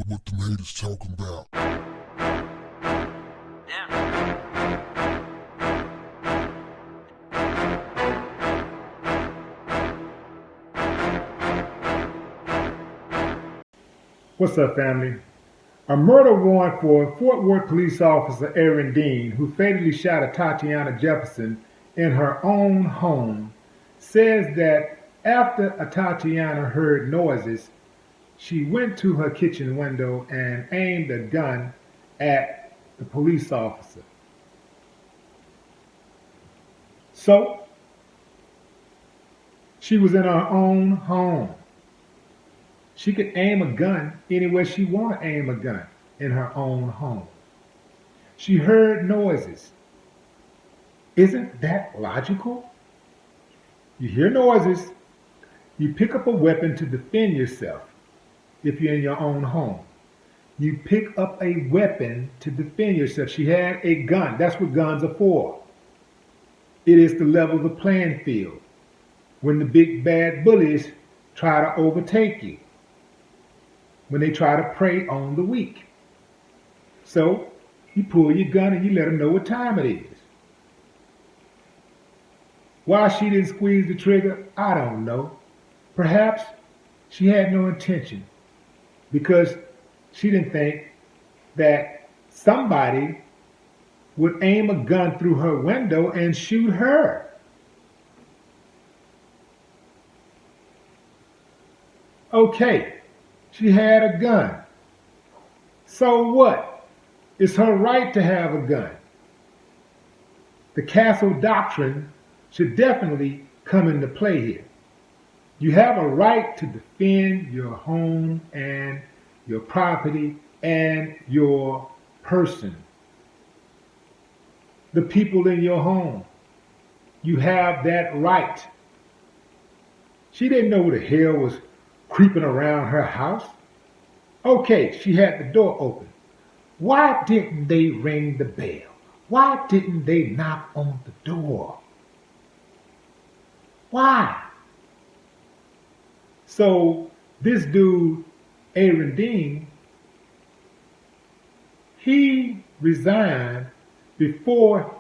what the haters talking about. What's up, family? A murder warrant for Fort Worth Police Officer Aaron Dean, who fatally shot Atatiana Jefferson in her own home, says that after Atatiana heard noises, she went to her kitchen window and aimed a gun at the police officer. So, she was in her own home. She could aim a gun anywhere she wanted to aim a gun in her own home. She heard noises. Isn't that logical? You hear noises, you pick up a weapon to defend yourself if you're in your own home. You pick up a weapon to defend yourself. She had a gun. That's what guns are for. It is to level the playing field when the big bad bullies try to overtake you, when they try to prey on the weak. So you pull your gun and you let them know what time it is. Why she didn't squeeze the trigger, I don't know. Perhaps she had no intention because she didn't think that somebody would aim a gun through her window and shoot her. Okay, she had a gun. So what? It's her right to have a gun. The counsel doctrine should definitely come into play here. You have a right to defend your home and your property and your person. The people in your home. You have that right. She didn't know what the hell was creeping around her house. Okay, she had the door open. Why didn't they ring the bell? Why didn't they knock on the door? Why? So this dude, Aaron Dean, he resigned before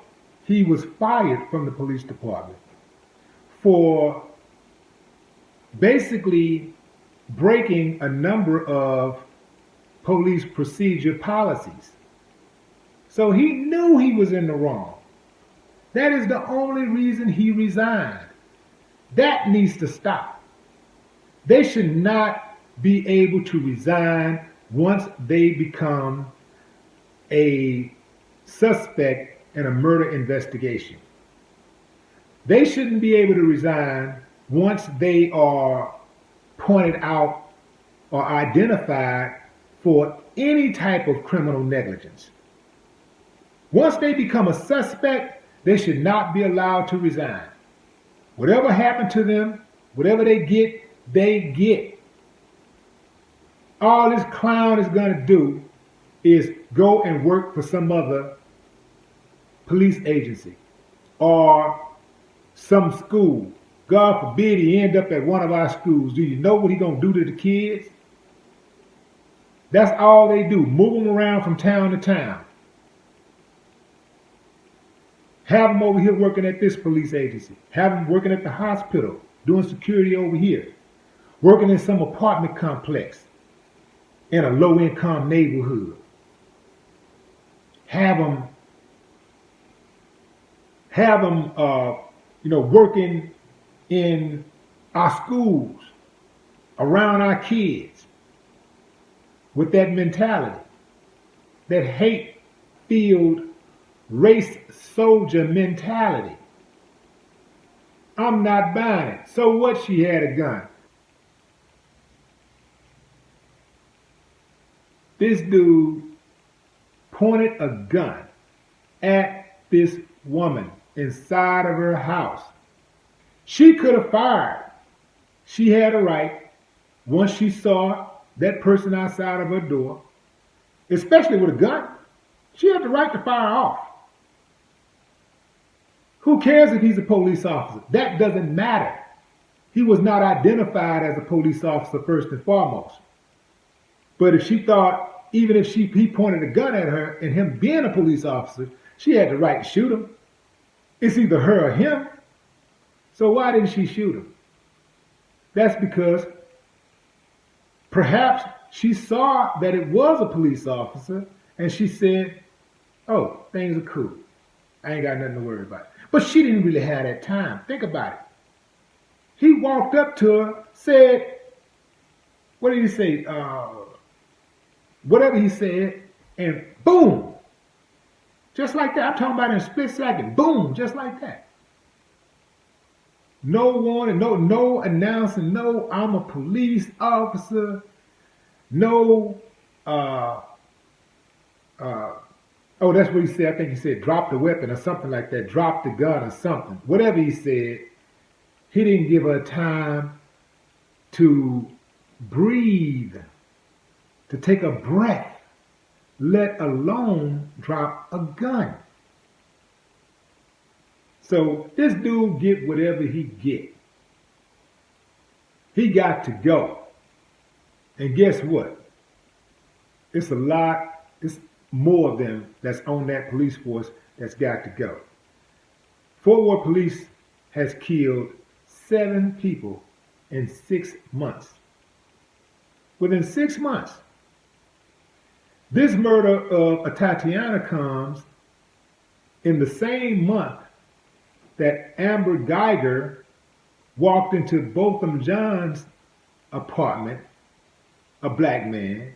he was fired from the police department for basically breaking a number of police procedure policies. So he knew he was in the wrong. That is the only reason he resigned. That needs to stop. They should not be able to resign once they become a suspect in a murder investigation. They shouldn't be able to resign once they are pointed out or identified for any type of criminal negligence. Once they become a suspect, they should not be allowed to resign. Whatever happened to them, whatever they get, they get. All this clown is going to do is go and work for some other police agency or some school. God forbid he end up at one of our schools. Do you know what he's going to do to the kids? That's all they do, move them around from town to town. Have them over here working at this police agency. Have them working at the hospital, doing security over here. Working in some apartment complex in a low-income neighborhood. Have them working in our schools, around our kids, with that mentality, that hate-filled race soldier mentality. I'm not buying it. So what? She had a gun. This dude pointed a gun at this woman inside of her house. She could have fired. She had a right, once she saw that person outside of her door, especially with a gun, she had the right to fire off. Who cares if he's a police officer? That doesn't matter. He was not identified as a police officer first and foremost. But if she thought, even if he pointed a gun at her and him being a police officer, she had the right to shoot him. It's either her or him. So why didn't she shoot him? That's because perhaps she saw that it was a police officer and she said, oh, things are cool. I ain't got nothing to worry about. But she didn't really have that time. Think about it. He walked up to her, said, what did he say? Whatever he said, and boom. Just like that. I'm talking about in a split second. Boom, just like that. No warning, no announcing, no, I'm a police officer. No, oh, that's what he said. I think he said drop the weapon or something like that. Drop the gun or something. Whatever he said, he didn't give her time to breathe, to take a breath, let alone drop a gun. So this dude get whatever he get. He got to go. And guess what? It's a lot, it's more of them that's on that police force that's got to go. Fort Worth Police has killed 7 people in 6 months. Within 6 months. This murder of Atatiana comes in the same month that Amber Geiger walked into Botham Jean's apartment, a black man,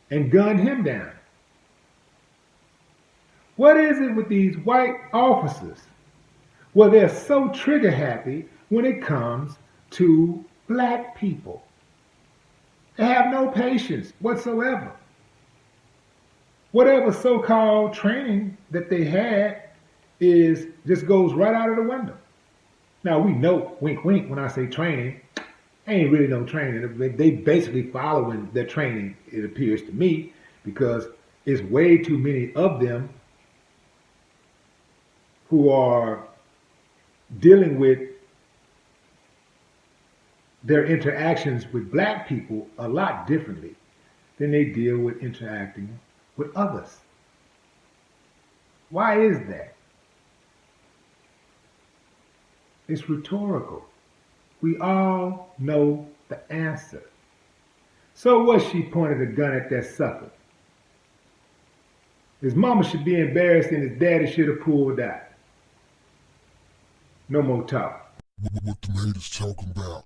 and gunned him down. What is it with these white officers? Well, they're so trigger happy when it comes to black people. They have no patience whatsoever. Whatever so-called training that they had just goes right out of the window. Now we know, wink, wink, when I say training, ain't really no training. They basically following their training, it appears to me, because it's way too many of them who are dealing with their interactions with black people a lot differently than they deal with interacting with others. Why is that? It's rhetorical. We all know the answer. So what, she pointed a gun at that sucker? His mama should be embarrassed and his daddy should have pulled out. No more talk. What the haters talking about?